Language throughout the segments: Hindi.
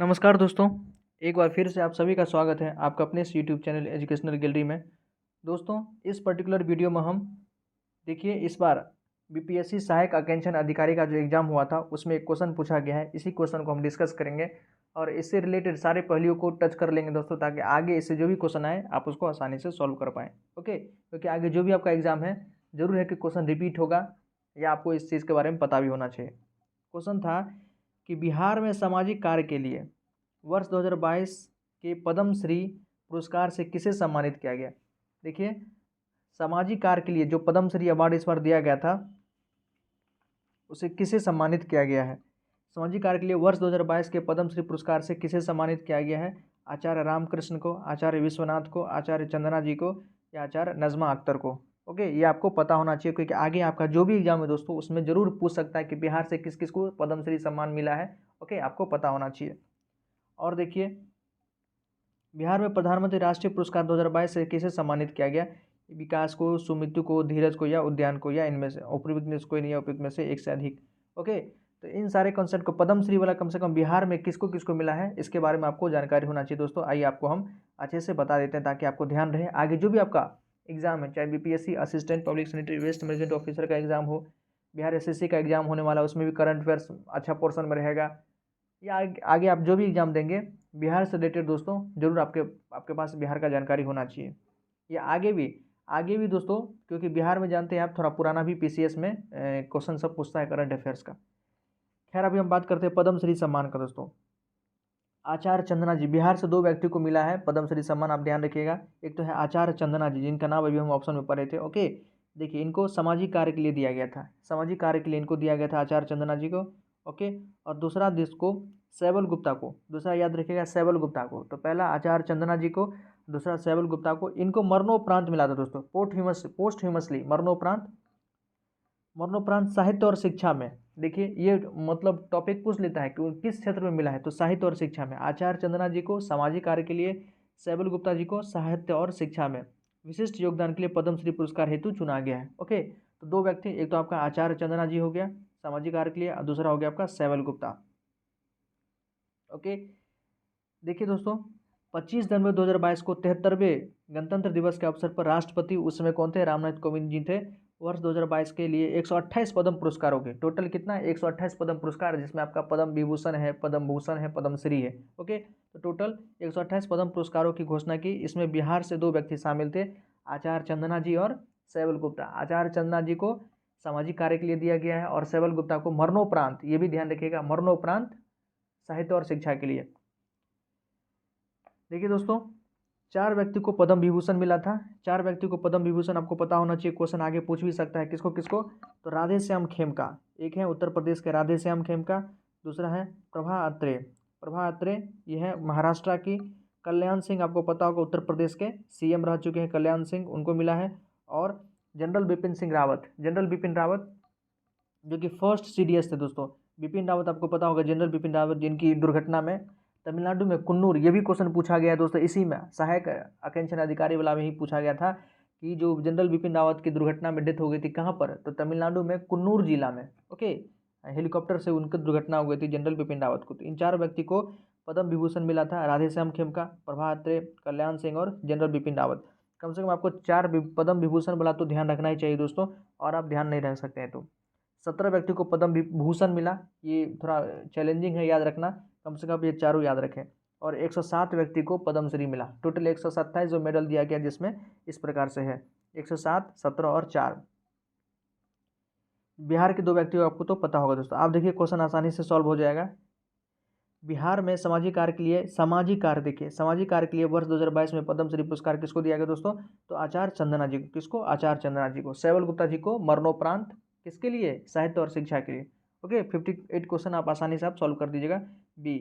नमस्कार दोस्तों, एक बार फिर से आप सभी का स्वागत है आपका अपने इस यूट्यूब चैनल एजुकेशनल गैलरी में। दोस्तों, इस पर्टिकुलर वीडियो में हम देखिए इस बार बीपीएससी सहायक अकेंशन अधिकारी का जो एग्ज़ाम हुआ था उसमें एक क्वेश्चन पूछा गया है। इसी क्वेश्चन को हम डिस्कस करेंगे और इससे रिलेटेड सारे पहलुओं को टच कर लेंगे दोस्तों, ताकि आगे इससे जो भी क्वेश्चन आए आप उसको आसानी से सॉल्व कर पाएँ। ओके, क्योंकि आगे जो भी आपका एग्ज़ाम है ज़रूर है कि क्वेश्चन रिपीट होगा या आपको इस चीज़ के बारे में पता भी होना चाहिए। क्वेश्चन था कि बिहार में सामाजिक कार्य के लिए वर्ष 2022 के पद्मश्री पुरस्कार से किसे सम्मानित किया गया। देखिए, सामाजिक कार्य के लिए जो पद्मश्री अवार्ड इस बार दिया गया था उसे किसे सम्मानित किया गया है। सामाजिक कार्य के लिए वर्ष 2022 के पद्मश्री पुरस्कार से किसे सम्मानित किया गया है। आचार्य रामकृष्ण को, आचार्य विश्वनाथ को, आचार्य चंदना जी को या आचार्य नजमा अख्तर को। ओके, ये आपको पता होना चाहिए क्योंकि आगे आपका जो भी एग्जाम है दोस्तों उसमें जरूर पूछ सकता है कि बिहार से किस किस को पद्मश्री सम्मान मिला है। ओके, आपको पता होना चाहिए। और देखिए, बिहार में प्रधानमंत्री राष्ट्रीय पुरस्कार 2022 से किसे सम्मानित किया गया। विकास को, सुमित को, धीरज को या उद्यान को, या इनमें से उपयुक्त में से कोई नहीं है, उपयुक्त में से एक से अधिक। ओके, तो इन सारे कॉन्सेप्ट को पद्मश्री वाला कम से कम बिहार में किसको किसको मिला है इसके बारे में आपको जानकारी होना चाहिए दोस्तों। आइए आपको हम अच्छे से बता देते हैं ताकि आपको ध्यान रहे आगे जो भी आपका एग्जाम है, चाहे BPSC assistant public sanitary waste management officer का एग्जाम हो, बिहार एसएससी का एग्जाम होने वाला, उसमें भी करंट अफेयर्स अच्छा पोर्सन में रहेगा, या आगे आप जो भी एग्ज़ाम देंगे बिहार से रिलेटेड दोस्तों जरूर आपके आपके पास बिहार का जानकारी होना चाहिए। या आगे भी दोस्तों, क्योंकि बिहार में जानते हैं आप थोड़ा पुराना भी पीसीएस में क्वेश्चन सब पूछता है करंट अफेयर्स का। खैर, अभी हम बात करते हैं पद्मश्री सम्मान का दोस्तों। आचार्य चंदना जी, बिहार से दो व्यक्ति को मिला है पद्मश्री सम्मान, आप ध्यान रखिएगा। एक तो है आचार्य चंदना जी, जिनका नाम अभी हम ऑप्शन में पढ़े थे। ओके, देखिए इनको सामाजिक कार्य के लिए दिया गया था, सामाजिक कार्य के लिए इनको दिया गया था आचार्य चंदना जी को। ओके, और दूसरा देश को सैबल गुप्ता को, दूसरा याद रखिएगा सैबल गुप्ता को। तो पहला आचार्य चंदना जी को, दूसरा सैबल गुप्ता को। इनको मरणोपरांत मिला था दोस्तों, पोस्ट ह्यूमसली, मरणोपरांत, मरणोपरांत साहित्य और शिक्षा में। देखिए ये मतलब टॉपिक पूछ लेता है कि किस क्षेत्र में मिला है, तो साहित्य और शिक्षा में। आचार्य चंदना जी को सामाजिक कार्य के लिए, सैबल गुप्ता जी को साहित्य और शिक्षा में विशिष्ट योगदान के लिए पद्मश्री पुरस्कार हेतु चुना गया है। ओके, तो दो व्यक्ति, एक तो आपका आचार्य चंदना जी हो गया सामाजिक कार्य के लिए, और दूसरा हो गया आपका सैबल गुप्ता। ओके, देखिए दोस्तों, 25 जनवरी 2022 को 73वें गणतंत्र दिवस के अवसर पर राष्ट्रपति उस समय कौन थे, रामनाथ कोविंद जी थे। वर्ष 2022 के लिए 128 पद्म पुरस्कार हो गए। टोटल कितना है, 128 पद्म पुरस्कार, जिसमें आपका पद्म विभूषण है, पद्म भूषण है, पद्मश्री है। ओके, तो टोटल 128 पद्म पुरस्कारों की घोषणा की। इसमें बिहार से दो व्यक्ति शामिल थे, आचार्य चंदना जी और सैबल गुप्ता। आचार्य चंदना जी को सामाजिक कार्य के लिए दिया गया है और सैबल गुप्ता को मरणोपरांत, ये भी ध्यान रखिएगा, मरणोपरांत साहित्य और शिक्षा के लिए। देखिए दोस्तों, चार व्यक्ति को पद्म विभूषण मिला था, चार व्यक्ति को पद्म विभूषण आपको पता होना चाहिए, क्वेश्चन आगे पूछ भी सकता है किसको किसको। तो राधे श्याम खेमका, एक है उत्तर प्रदेश के राधे श्याम खेमका, दूसरा है प्रभा अत्रे, प्रभा अत्रे ये है महाराष्ट्र की। कल्याण सिंह आपको पता होगा, उत्तर प्रदेश के सीएम रह चुके हैं कल्याण सिंह, उनको मिला है। और जनरल बिपिन सिंह रावत, जनरल बिपिन रावत जो कि फर्स्ट सीडीएस थे दोस्तों। बिपिन रावत आपको पता होगा, जनरल बिपिन रावत, जिनकी दुर्घटना में तमिलनाडु में कुन्नूर, ये भी क्वेश्चन पूछा गया है दोस्तों, इसी में सहायक अकेंशन अधिकारी वाला में ही पूछा गया था कि जो जनरल बिपिन रावत की दुर्घटना में डेथ हो गई थी कहाँ पर, तो तमिलनाडु में कुन्नूर जिला में। ओके, हेलीकॉप्टर से उनकी दुर्घटना हो गई थी जनरल बिपिन रावत को। तो इन चार व्यक्ति को पद्म विभूषण मिला था, राधेश्याम खेमका, प्रभा अत्रे, कल्याण सिंह और जनरल बिपिन रावत। कम से कम आपको चार पद्म विभूषण बोला तो ध्यान रखना ही चाहिए दोस्तों, और आप ध्यान नहीं रख सकते हैं तो। 17 व्यक्ति को पद्म विभूषण मिला, ये थोड़ा चैलेंजिंग है याद रखना, कम से कम ये चारों याद रखें। और 107 व्यक्ति को पद्मश्री मिला। टोटल 127 जो मेडल दिया गया, जिसमें इस प्रकार से है 107, 17 और 4। बिहार के दो व्यक्तियों आपको तो पता होगा दोस्तों। आप देखिए क्वेश्चन आसानी से सॉल्व हो जाएगा। बिहार में सामाजिक कार्य के लिए, सामाजिक कार्य देखिए, सामाजिक कार्य के लिए वर्ष 2022 में पद्मश्री पुरस्कार किसको दिया गया दोस्तों, तो आचार्य चंदना जी को। किसको, आचार्य चंदना जी को। सैबल गुप्ता जी को मरणोपरांत, किसके लिए, साहित्य और शिक्षा के लिए। ओके, 58 क्वेश्चन आप आसानी से आप सॉल्व कर दीजिएगा। बी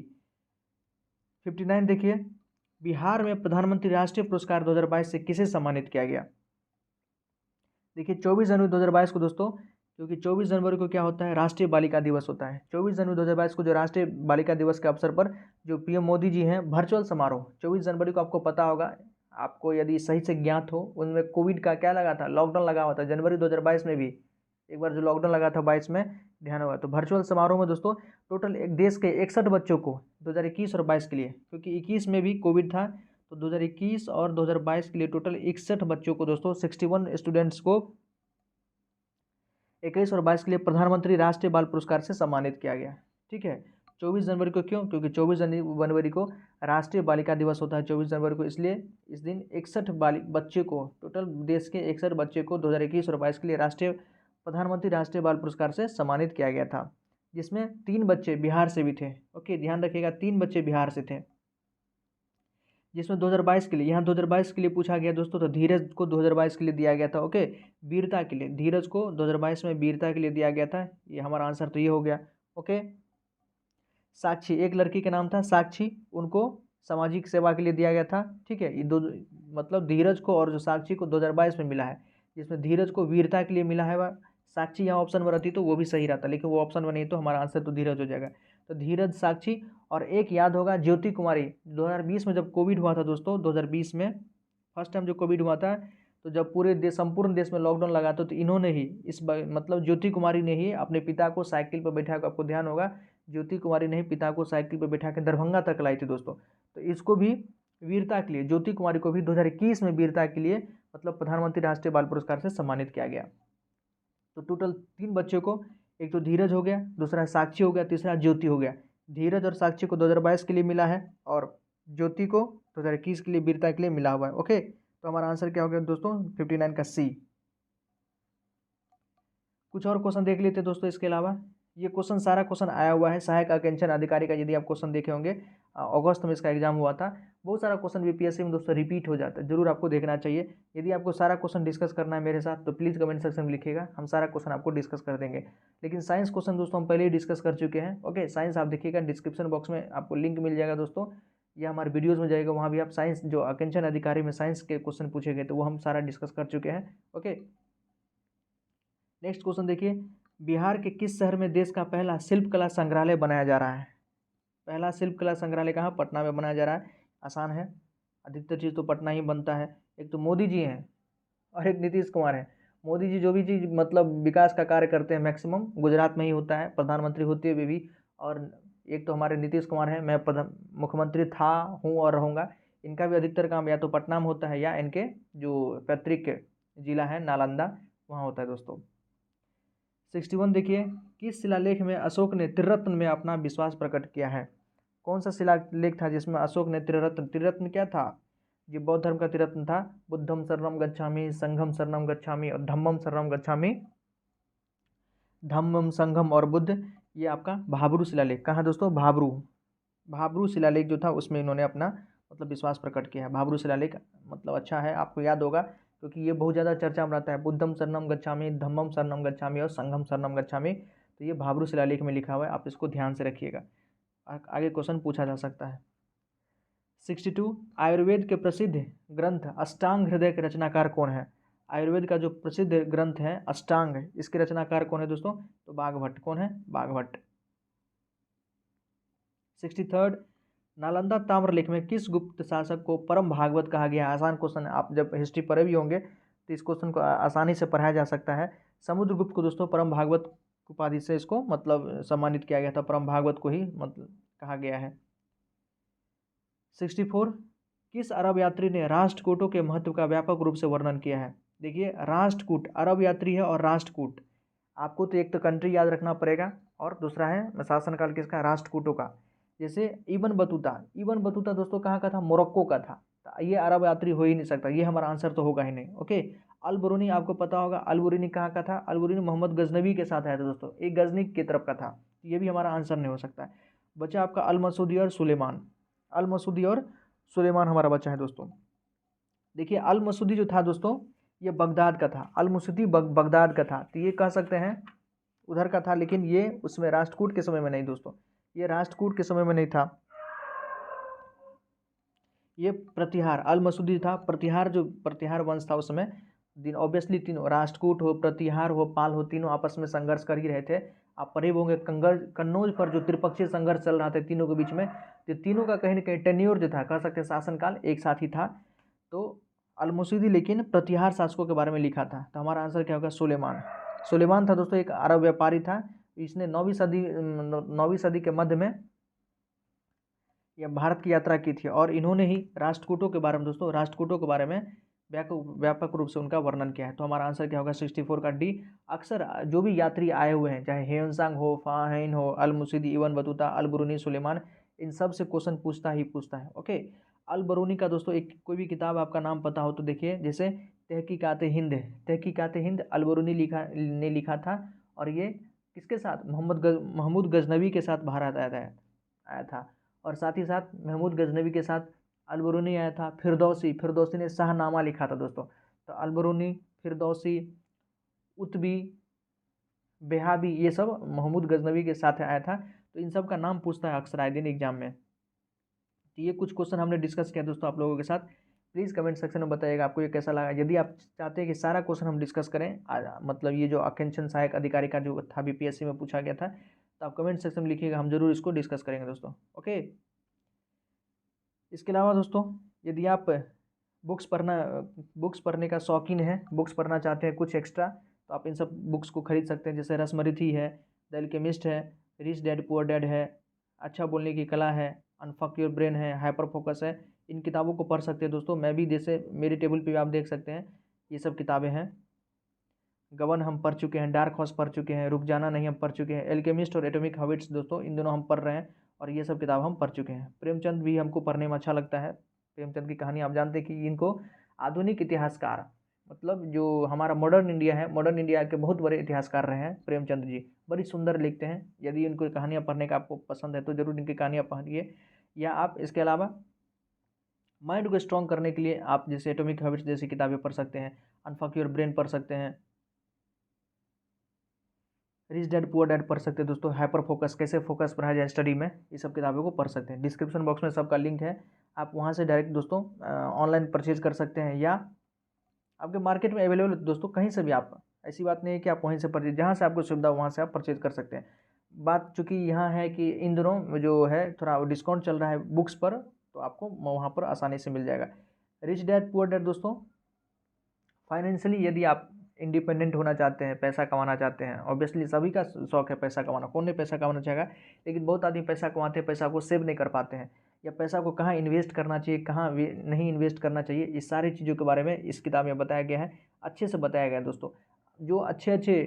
59 देखिए, बिहार में प्रधानमंत्री राष्ट्रीय पुरस्कार 2022 से किसे सम्मानित किया गया। देखिए 24 जनवरी 2022 को दोस्तों, क्योंकि 24 जनवरी को क्या होता है, राष्ट्रीय बालिका दिवस होता है। 24 जनवरी 2022 को जो राष्ट्रीय बालिका दिवस के अवसर पर जो पीएम मोदी जी हैं वर्चुअल समारोह, 24 जनवरी को आपको पता होगा, आपको यदि सही से ज्ञात हो, उनमें कोविड का क्या लगा था, लॉकडाउन लगा हुआ था जनवरी 2022 में भी। एक बार जो लॉकडाउन लगा था 22 में, ध्यान होगा। तो वर्चुअल समारोह में दोस्तों टोटल एक देश के 61 बच्चों को 2021 और 22 के लिए, क्योंकि 21 में भी कोविड था, तो 2021 और 2022 के लिए टोटल 61 बच्चों को दोस्तों 61 स्टूडेंट्स को 21 और 22 के लिए प्रधानमंत्री राष्ट्रीय बाल पुरस्कार से सम्मानित किया गया। ठीक है, 24 जनवरी को क्यों? क्योंकि 24 जनवरी को राष्ट्रीय बालिका दिवस होता है 24 जनवरी को, इसलिए इस दिन 61 बच्चे को, टोटल देश के 61 बच्चे को 2021 और 22 के लिए प्रधानमंत्री राष्ट्रीय बाल पुरस्कार से सम्मानित किया गया था, जिसमें 3 बच्चे बिहार से भी थे। ओके, ध्यान रखिएगा, 3 बच्चे बिहार से थे। जिसमें 2022 के लिए, यहाँ 2022 के लिए पूछा गया दोस्तों, तो धीरज को 2022 के लिए दिया गया था। ओके, वीरता के लिए धीरज को 2022 में वीरता के लिए दिया गया था। ये हमारा आंसर तो ये हो गया। ओके, साक्षी, एक लड़की का नाम था साक्षी, उनको सामाजिक सेवा के लिए दिया गया था। ठीक है, ये दो, मतलब धीरज को और जो साक्षी को 2022 में मिला है, जिसमें धीरज को वीरता के लिए मिला है, वह साक्षी यहाँ ऑप्शन में रहती तो वो भी सही रहता, लेकिन वो ऑप्शन में नहीं, तो हमारा आंसर तो धीरज हो जाएगा। तो धीरज, साक्षी, और एक याद होगा ज्योति कुमारी, 2020 में जब कोविड हुआ था दोस्तों, 2020 में फर्स्ट टाइम जो कोविड हुआ था, तो जब पूरे देश, संपूर्ण देश में लॉकडाउन लगा था, तो इन्होंने ही मतलब ज्योति कुमारी ने ही अपने पिता को साइकिल पर बैठा, आपको ध्यान होगा, ज्योति कुमारी ने ही पिता को साइकिल पर बैठा के दरभंगा तक लाई थी दोस्तों। तो इसको भी वीरता के लिए, ज्योति कुमारी को भी 2021 में वीरता के लिए मतलब प्रधानमंत्री राष्ट्रीय बाल पुरस्कार से सम्मानित किया गया। तो टोटल 3 बच्चों को, एक तो धीरज हो गया, दूसरा साक्षी हो गया, तीसरा ज्योति हो गया। धीरज और साक्षी को 2022 के लिए मिला है, और ज्योति को 2021 के लिए वीरता के लिए मिला हुआ है। ओके, तो हमारा आंसर क्या हो गया दोस्तों? 59 का सी। कुछ और क्वेश्चन देख लेते हैं दोस्तों इसके अलावा। ये क्वेश्चन, सारा क्वेश्चन आया हुआ है सहायक आकांक्षण अधिकारी का, यदि आप क्वेश्चन देखे होंगे, अगस्त में इसका एग्जाम हुआ था। बहुत सारा क्वेश्चन बीपीएससी में दोस्तों रिपीट हो जाता है, जरूर आपको देखना चाहिए। यदि आपको सारा क्वेश्चन डिस्कस करना है मेरे साथ, तो प्लीज़ कमेंट सेक्शन में लिखिएगा, हम सारा क्वेश्चन आपको डिस्कस कर देंगे। लेकिन साइंस क्वेश्चन दोस्तों हम पहले ही डिस्कस कर चुके हैं। ओके, साइंस आप देखिएगा, डिस्क्रिप्शन बॉक्स में आपको लिंक मिल जाएगा दोस्तों, या हमारे वीडियोज़ में जाएगा, वहाँ भी आप साइंस, जो आकांक्षण अधिकारी में साइंस के क्वेश्चन पूछे गए, तो वो हम सारा डिस्कस कर चुके हैं। ओके, नेक्स्ट क्वेश्चन देखिए, बिहार के किस शहर में देश का पहला शिल्पकला संग्रहालय बनाया जा रहा है? पहला शिल्पकला संग्रहालय कहाँ? पटना में बनाया जा रहा है। आसान है, अधिकतर चीज़ तो पटना ही बनता है। एक तो मोदी जी हैं और एक नीतीश कुमार हैं। मोदी जी जो भी चीज़ मतलब विकास का कार्य करते हैं मैक्सिमम गुजरात में ही होता है, प्रधानमंत्री होते हुए भी। और एक तो हमारे नीतीश कुमार हैं, मैं मुख्यमंत्री था, हूँ और रहूँगा। इनका भी अधिकतर काम या तो पटना में होता है, या इनके जो पैतृक जिला है नालंदा, वहाँ होता है दोस्तों। 61 देखिए, किस शिलालेख में अशोक ने त्रिरत्न में अपना विश्वास प्रकट किया है? कौन सा शिलालेख था जिसमें अशोक ने त्रिरत्न क्या था? ये बौद्ध धर्म का त्रिरत्न था, बुद्धम शरणम गच्छामि, संघम शरणम गच्छामि और धम्मम शरणम गच्छामि। धम्मम, संघम और बुद्ध, ये आपका भाबरू शिलालेख। कहाँ दोस्तों? भाबरू शिलालेख जो था उसमें इन्होंने अपना मतलब विश्वास प्रकट किया है। भाबरू शिलालेख मतलब अच्छा है, आपको याद होगा, क्योंकि ये बहुत ज़्यादा चर्चा में रहता है। बुद्धम शरणम गच्छामि, धम्मम शरणम गच्छामि और संघम शरणम गच्छामि, तो ये भाबरू शिलालेख में लिखा हुआ है, आप इसको ध्यान से रखिएगा, आगे क्वेश्चन पूछा जा सकता है। 62, आयुर्वेद के प्रसिद्ध ग्रंथ अष्टांग हृदय के रचनाकार कौन है? आयुर्वेद का जो प्रसिद्ध ग्रंथ है अष्टांग, इसके रचनाकार कौन है दोस्तों? तो बाघभट्ट। कौन है? बाघभट्ट। 63, नालंदा ताम्रलिख में किस गुप्त शासक को परम भागवत कहा गया? आसान क्वेश्चन है, आप जब हिस्ट्री पढ़े भी होंगे तो इस क्वेश्चन को आसानी से पढ़ाया जा सकता है। समुद्रगुप्त को दोस्तों परम भागवत उपाधि से इसको मतलब सम्मानित किया गया था, परम भागवत को ही मतलब कहा गया है। 64, किस अरब यात्री ने राष्ट्रकूटों के महत्व का व्यापक रूप से वर्णन किया है? देखिए, राष्ट्रकूट, अरब यात्री है और राष्ट्रकूट, आपको तो एक तो कंट्री याद रखना पड़ेगा और दूसरा है शासनकाल किसका? राष्ट्रकूटों का। जैसे इब्न बतूता दोस्तों कहाँ का था? मोरक्को का था। तो ये अरब यात्री हो ही नहीं सकता, ये हमारा आंसर तो होगा ही नहीं। ओके, अल बुरूनी आपको पता होगा, अल बुरूनी कहाँ का था? अल बुरूनी मोहम्मद गजनवी के साथ आया था दोस्तों, एक गजनी की तरफ का था, ये भी हमारा आंसर नहीं हो सकता है। बचा आपका अल मसूदी और सुलेमान। अल मसूदी और सुलेमान हमारा बचा है दोस्तों। देखिए, अल मसूदी जो था दोस्तों, ये बगदाद का था। अल मसूदी बगदाद का था, तो ये कह सकते हैं उधर का था, लेकिन ये उसमें राष्ट्रकूट के समय में नहीं दोस्तों, ये राष्ट्रकूट के समय में नहीं था, ये प्रतिहार, अल मसूदी था, प्रतिहार जो प्रतिहार वंश था उसमें दिन ऑब्वियसली तीनों, राष्ट्रकूट हो, प्रतिहार हो, पाल हो, तीनों आपस में संघर्ष कर ही रहे थे। आप पढ़े होंगे कन्नौज पर जो त्रिपक्षीय संघर्ष चल रहा था तीनों के बीच में, तो तीनों का कहीं ना कहीं टेन्योर जो था, कह सकते हैं शासनकाल एक साथ ही था। तो अल मसूदी लेकिन प्रतिहार शासकों के बारे में लिखा था, तो हमारा आंसर क्या होगा? सुलेमान। सुलेमान था दोस्तों, एक अरब व्यापारी था। इसने 9वीं सदी के मध्य में यह भारत की यात्रा की थी और इन्होंने ही राष्ट्रकूटों के बारे में दोस्तों, राष्ट्रकूटों के बारे में व्यापक रूप से उनका वर्णन किया है। तो हमारा आंसर क्या होगा 64 का डी। अक्सर जो भी यात्री आए हुए हैं, चाहे हेयनसांग हो, फाहिन हो, अल मुसीदी, इबन बतूता, अल बरूनी, सुलेमान, इन सब से क्वेश्चन पूछता ही पूछता है। ओके, अल बरूनी का दोस्तों एक कोई भी किताब आपका नाम पता हो तो देखिए, जैसे तहकीकात हिंद है, तहकीकात हिंद अल बरूनी लिखा था और ये किसके साथ, महमूद गजनवी के साथ भारत आया था। और साथ ही साथ महमूद गजनवी के साथ अल बरूनी आया था। फिरदौसी ने शाहनामा लिखा था दोस्तों। तो अल बरूनी, फिरदौसी, उत्बी, बेहाबी, ये सब महमूद गजनवी के साथ आया था। तो इन सब का नाम पूछता है अक्सर आए दिन एग्जाम में। तो ये कुछ क्वेश्चन हमने डिस्कस किया दोस्तों आप लोगों के साथ। प्लीज़ कमेंट सेक्शन में बताइएगा आपको ये कैसा लगा। यदि आप चाहते हैं कि सारा क्वेश्चन हम डिस्कस करें, मतलब ये जो आकांक्षण सहायक अधिकारी का जो था बीपीएससी में पूछा गया था, तो आप कमेंट सेक्शन में लिखिएगा, हम जरूर इसको डिस्कस करेंगे दोस्तों। ओके, इसके अलावा दोस्तों यदि आप बुक्स पढ़ने का शौकीन है, बुक्स पढ़ना चाहते हैं कुछ एक्स्ट्रा, तो आप इन सब बुक्स को खरीद सकते हैं। जैसे रसमरीथी है, द एल्केमिस्ट है, रिच डैड पुअर डैड है, अच्छा बोलने की कला है, अनफक योर ब्रेन है, हाइपर फोकस है। इन किताबों को पढ़ सकते हैं दोस्तों। मैं भी, जैसे मेरे टेबल पे आप देख सकते हैं, ये सब किताबें हैं। गबन हम पढ़ चुके हैं, डार्क हॉर्स पढ़ चुके हैं, रुक जाना नहीं हम पढ़ चुके हैं, एल्केमिस्ट और एटॉमिक हैबिट्स दोस्तों, इन दोनों हम पढ़ रहे हैं और ये सब किताब हम पढ़ चुके हैं। प्रेमचंद भी हमको पढ़ने में अच्छा लगता है। प्रेमचंद की कहानी आप जानते हैं कि इनको आधुनिक इतिहासकार, मतलब जो हमारा मॉडर्न इंडिया है, मॉडर्न इंडिया के बहुत बड़े इतिहासकार रहे हैं प्रेमचंद जी। बड़ी सुंदर लिखते हैं। यदि इनको कहानियाँ पढ़ने का आपको पसंद है तो ज़रूर इनकी कहानियाँ पढ़िए। या आप इसके अलावा माइंड को स्ट्रॉन्ग करने के लिए आप जैसे एटॉमिक हैबिट्स जैसी किताबें पढ़ सकते हैं, अनफक योर ब्रेन पढ़ सकते हैं, रिच डैड पुअर डैड पढ़ सकते हैं दोस्तों, हाइपर फोकस, कैसे फोकस पढ़ाया जाए स्टडी में, ये सब किताबों को पढ़ सकते हैं। डिस्क्रिप्शन बॉक्स में सबका लिंक है, आप वहाँ से डायरेक्ट दोस्तों ऑनलाइन परचेज कर सकते हैं या आपके मार्केट में अवेलेबल है दोस्तों, कहीं से भी आप, ऐसी बात नहीं है कि आप वहीं से परचेज, जहाँ से आपको सुविधा वहाँ से आप परचेज कर सकते हैं। बात चूँकि यहाँ है कि इन दिनों जो है थोड़ा डिस्काउंट चल रहा है बुक्स पर, तो आपको वहाँ पर आसानी से मिल जाएगा। रिच डैड पुअर डैड दोस्तों, फाइनेंशियली यदि आप इंडिपेंडेंट होना चाहते हैं, पैसा कमाना चाहते हैं, ऑब्वियसली सभी का शौक है पैसा कमाना, कौन नहीं पैसा कमाना चाहेगा, लेकिन बहुत आदमी पैसा कमाते हैं, पैसा को सेव नहीं कर पाते हैं, या पैसा को कहाँ इन्वेस्ट करना चाहिए, कहाँ नहीं इन्वेस्ट करना चाहिए, इस सारी चीज़ों के बारे में इस किताब में बताया गया है, अच्छे से बताया गया है दोस्तों। जो अच्छे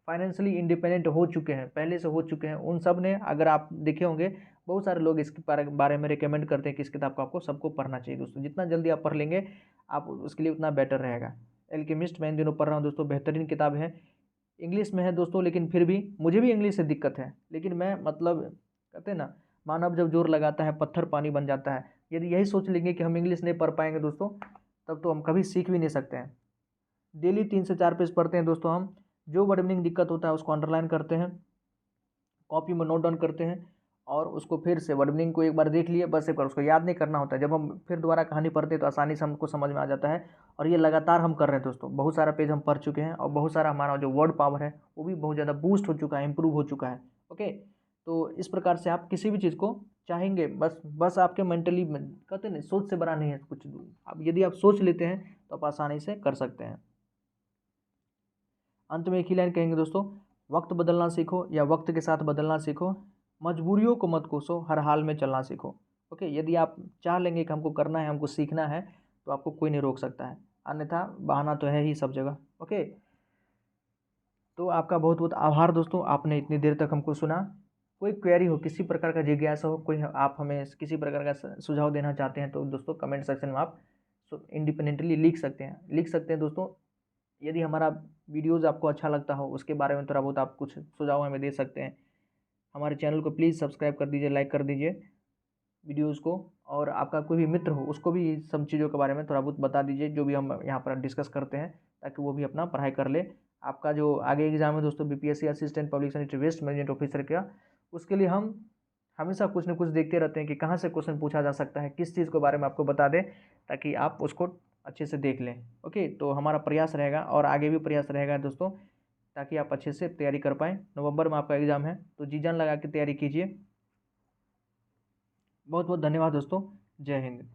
फाइनेंशियली इंडिपेंडेंट हो चुके हैं, पहले से हो चुके हैं, उन सब ने, अगर आप देखे होंगे बहुत सारे लोग इसके बारे में रिकमेंड करते हैं कि इस किताब को आपको सबको पढ़ना चाहिए दोस्तों। जितना जल्दी आप पढ़ लेंगे आप उसके लिए उतना बेटर रहेगा। एल्केमिस्ट मैं इन दिनों पढ़ रहा हूँ दोस्तों, बेहतरीन किताब है। इंग्लिश में है दोस्तों, लेकिन फिर भी मुझे भी इंग्लिश से दिक्कत है, लेकिन मैं, मतलब कहते हैं ना, मानव जब जोर लगाता है पत्थर पानी बन जाता है। यदि यही सोच लेंगे कि हम इंग्लिश नहीं पढ़ पाएंगे दोस्तों, तब तो हम कभी सीख भी नहीं सकते हैं। डेली 3 से 4 पेज पढ़ते हैं दोस्तों हम। जो वर्ड मीनिंग दिक्कत होता है उसको अंडरलाइन करते हैं, कॉपी में नोट डाउन करते हैं और उसको फिर से वर्ड मीनिंग को एक बार देख लिए, बस एक बार उसको याद नहीं करना होता है। जब हम फिर दोबारा कहानी पढ़ते हैं तो आसानी से हमको समझ में आ जाता है। और ये लगातार हम कर रहे हैं दोस्तों, बहुत सारा पेज हम पढ़ चुके हैं और बहुत सारा हमारा जो वर्ड पावर है वो भी बहुत ज़्यादा बूस्ट हो चुका है, इंप्रूव हो चुका है। ओके, तो इस प्रकार से आप किसी भी चीज़ को चाहेंगे, बस आपके मेंटली, कहते नहीं, सोच से बड़ा नहीं है कुछ। अब यदि आप सोच लेते हैं तो आप आसानी से कर सकते हैं। अंत में एक ही लाइन कहेंगे दोस्तों, वक्त बदलना सीखो या वक्त के साथ बदलना सीखो, मजबूरियों को मत कोसो, हर हाल में चलना सीखो। ओके, यदि आप चाह लेंगे कि हमको करना है, हमको सीखना है, तो आपको कोई नहीं रोक सकता है, अन्यथा बहाना तो है ही सब जगह। ओके, तो आपका बहुत बहुत आभार दोस्तों, आपने इतनी देर तक हमको सुना। कोई क्वेरी हो, किसी प्रकार का जिज्ञासा हो, कोई आप हमें किसी प्रकार का सुझाव देना चाहते हैं, तो दोस्तों कमेंट सेक्शन में आप इंडिपेंडेंटली लिख सकते हैं दोस्तों। यदि हमारा वीडियोज़ आपको अच्छा लगता हो, उसके बारे में थोड़ा बहुत आप कुछ सुझाव हमें दे सकते हैं। हमारे चैनल को प्लीज़ सब्सक्राइब कर दीजिए, लाइक कर दीजिए वीडियोज़ को, और आपका कोई भी मित्र हो उसको भी सब चीज़ों के बारे में थोड़ा बहुत बता दीजिए, जो भी हम यहाँ पर डिस्कस करते हैं, ताकि वो भी अपना पढ़ाई कर ले। आपका जो आगे एग्ज़ाम है दोस्तों, BPSC assistant public secretary waste management officer का, उसके लिए हम हमेशा कुछ न कुछ देखते रहते हैं कि कहाँ से क्वेश्चन पूछा जा सकता है, किस चीज़ के बारे में आपको बता दें, ताकि आप उसको अच्छे से देख लें। ओके, तो हमारा प्रयास रहेगा और आगे भी प्रयास रहेगा दोस्तों, ताकि आप अच्छे से तैयारी कर पाएँ। नवंबर में आपका एग्ज़ाम है, तो जी जान लगा के तैयारी कीजिए। बहुत बहुत धन्यवाद दोस्तों, जय हिंद।